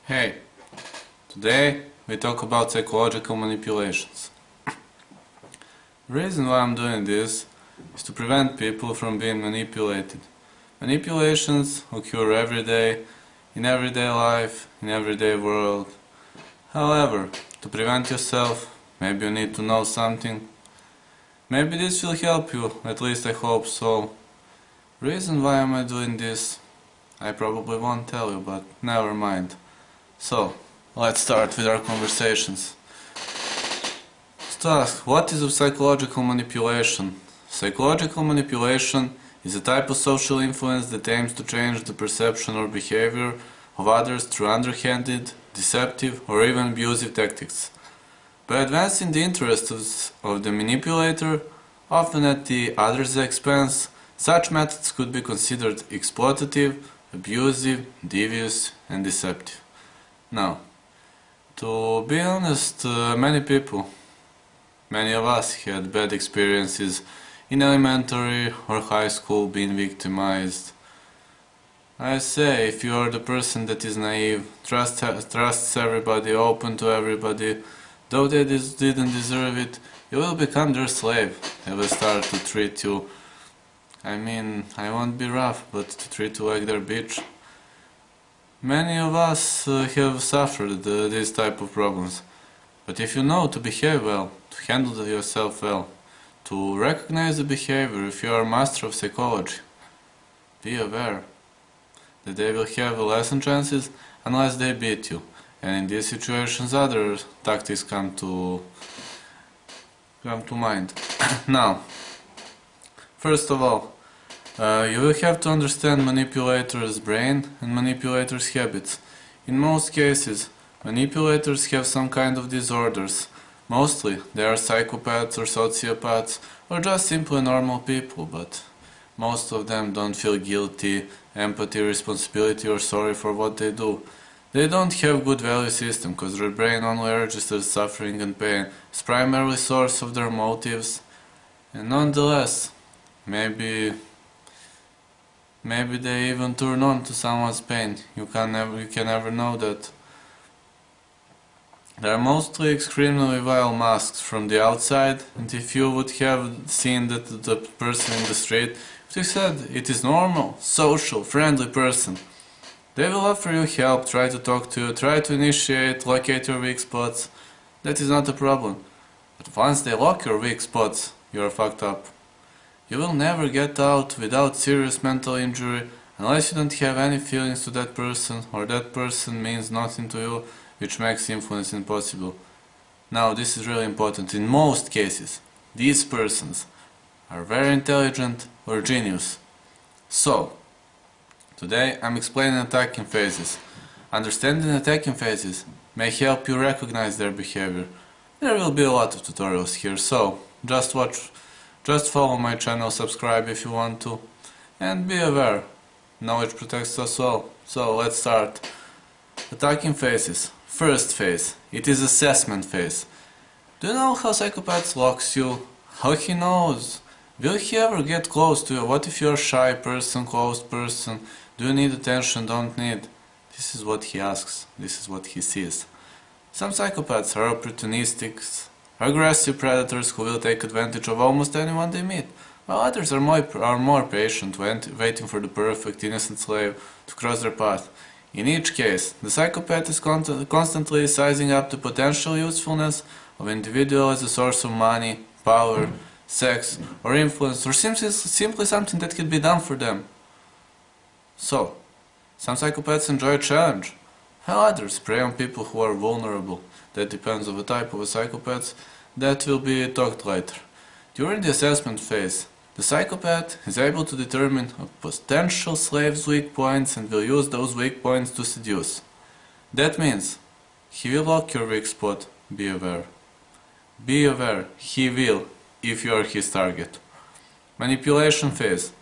Hey, today we talk about psychological manipulations. The reason why I'm doing this is to prevent people from being manipulated. Manipulations occur every day, in everyday life, in everyday world. However, to prevent yourself, maybe you need to know something. Maybe this will help you, at least I hope so. Reason why am I doing this, I probably won't tell you, but never mind. So, let's start with our conversations. To ask, what is a psychological manipulation? Psychological manipulation is a type of social influence that aims to change the perception or behavior of others through underhanded, deceptive, or even abusive tactics. By advancing the interests of the manipulator, often at the other's expense, such methods could be considered exploitative, abusive, devious, and deceptive. Now, to be honest, many of us had bad experiences in elementary or high school being victimized. I say, if you are the person that is naive, trusts everybody, open to everybody, though they didn't deserve it, you will become their slave. They will start to treat you, I won't be rough, but to treat you like their bitch. Many of us have suffered these type of problems. But if you know to behave well, to handle yourself well, to recognize the behavior, if you are a master of psychology, be aware that they will have less chances unless they beat you. And in these situations other tactics come to mind. Now, first of all, you will have to understand manipulators' brain and manipulators' habits. In most cases, manipulators have some kind of disorders. Mostly, they are psychopaths or sociopaths or just simply normal people, but most of them don't feel guilty, empathy, responsibility or sorry for what they do. They don't have good value system because their brain only registers suffering and pain as primary source of their motives. And nonetheless, maybe they even turn on to someone's pain. You can never know that. They are mostly extremely vile masks from the outside, and if you would have seen the person in the street, if you said it is normal, social, friendly person, they will offer you help, try to talk to you, try to initiate, locate your weak spots. That is not a problem. But once they lock your weak spots, you are fucked up. You will never get out without serious mental injury unless you don't have any feelings to that person or that person means nothing to you, which makes influence impossible. Now, this is really important. In most cases, these persons are very intelligent or genius. So, today I'm explaining attacking phases. Understanding attacking phases may help you recognize their behavior. There will be a lot of tutorials here, so just follow my channel, subscribe if you want to, and be aware. Knowledge protects us all. So let's start. Attacking phases. First phase. It is assessment phase. Do you know how psychopath locks you? How he knows? Will he ever get close to you? What if you're a shy person, closed person? Do you need attention, don't need? This is what he asks. This is what he sees. Some psychopaths are opportunistic, aggressive predators who will take advantage of almost anyone they meet, while others are more patient, waiting for the perfect innocent slave to cross their path. In each case, the psychopath is constantly sizing up the potential usefulness of an individual as a source of money, power, sex, or influence, or simply something that could be done for them. So, some psychopaths enjoy a challenge, while others prey on people who are vulnerable. That depends on the type of a psychopath. That will be talked later. During the assessment phase, the psychopath is able to determine a potential slave's weak points and will use those weak points to seduce. That means he will lock your weak spot. Be aware. Be aware, he will, if you are his target. Manipulation phase.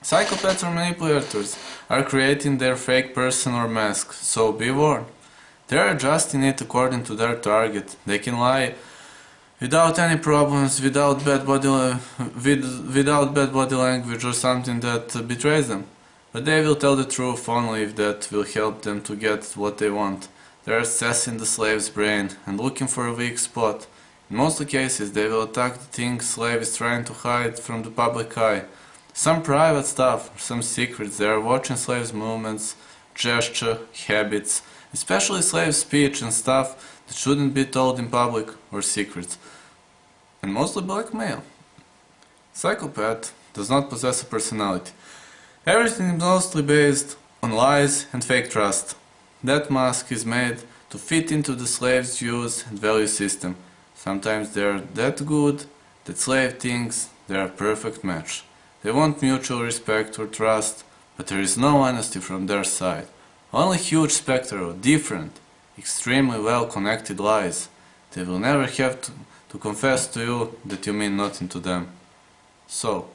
Psychopaths or manipulators are creating their fake person or mask, so be warned. They are adjusting it according to their target. They can lie without any problems, without bad body language or something that betrays them. but they will tell the truth only if that will help them to get what they want. They are assessing the slave's brain and looking for a weak spot. In most cases, they will attack the things slave is trying to hide from the public eye. Some private stuff, some secrets. They are watching slaves' movements, gesture, habits, especially slave speech and stuff that shouldn't be told in public or secrets. And mostly blackmail. Psychopath does not possess a personality. Everything is mostly based on lies and fake trust. That mask is made to fit into the slave's views and value system. Sometimes they are that good that slave thinks they are a perfect match. They want mutual respect or trust, but there is no honesty from their side. Only huge specter of different, extremely well-connected lies. They will never have to confess to you that you mean nothing to them. So,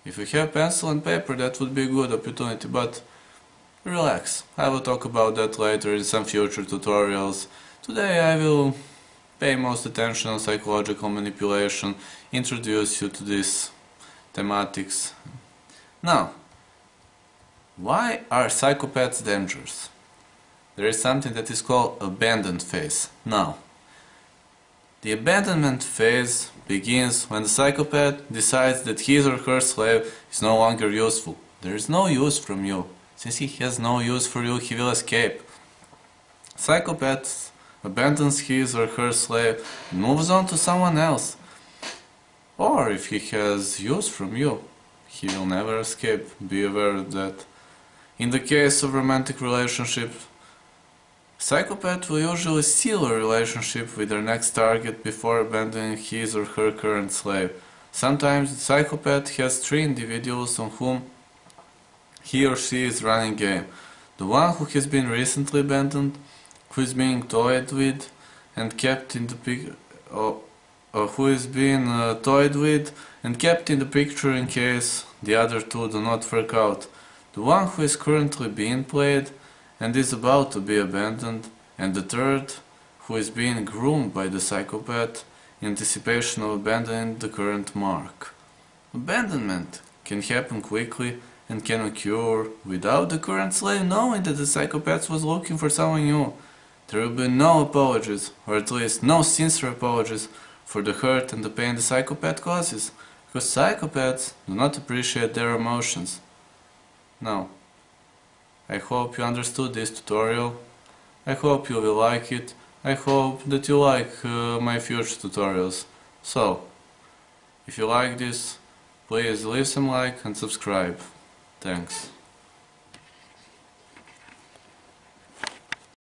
if you have pencil and paper, that would be a good opportunity, but relax. I will talk about that later in some future tutorials. Today I will pay most attention on psychological manipulation, introduce you to these thematics. Now, why are psychopaths dangerous? There is something that is called abandoned phase. Now, the abandonment phase begins when the psychopath decides that his or her slave is no longer useful. There is no use from you. Since he has no use for you, he will escape. Psychopath abandons his or her slave and moves on to someone else. Or if he has use from you, he will never escape. Be aware of that. In the case of romantic relationships, psychopath will usually seal a relationship with their next target before abandoning his or her current slave. Sometimes the psychopath has three individuals on whom he or she is running game. The one who has been recently abandoned, who is being toyed with and kept in the picture in case the other two do not work out. The one who is currently being played and is about to be abandoned, and the third, who is being groomed by the psychopath in anticipation of abandoning the current mark. Abandonment can happen quickly and can occur without the current slave knowing that the psychopath was looking for someone new. There will be no apologies, or at least no sincere apologies, for the hurt and the pain the psychopath causes, because psychopaths do not appreciate their emotions. Now, I hope you understood this tutorial. I hope you will like it. I hope that you like my future tutorials. So, if you like this, please leave some like and subscribe. Thanks.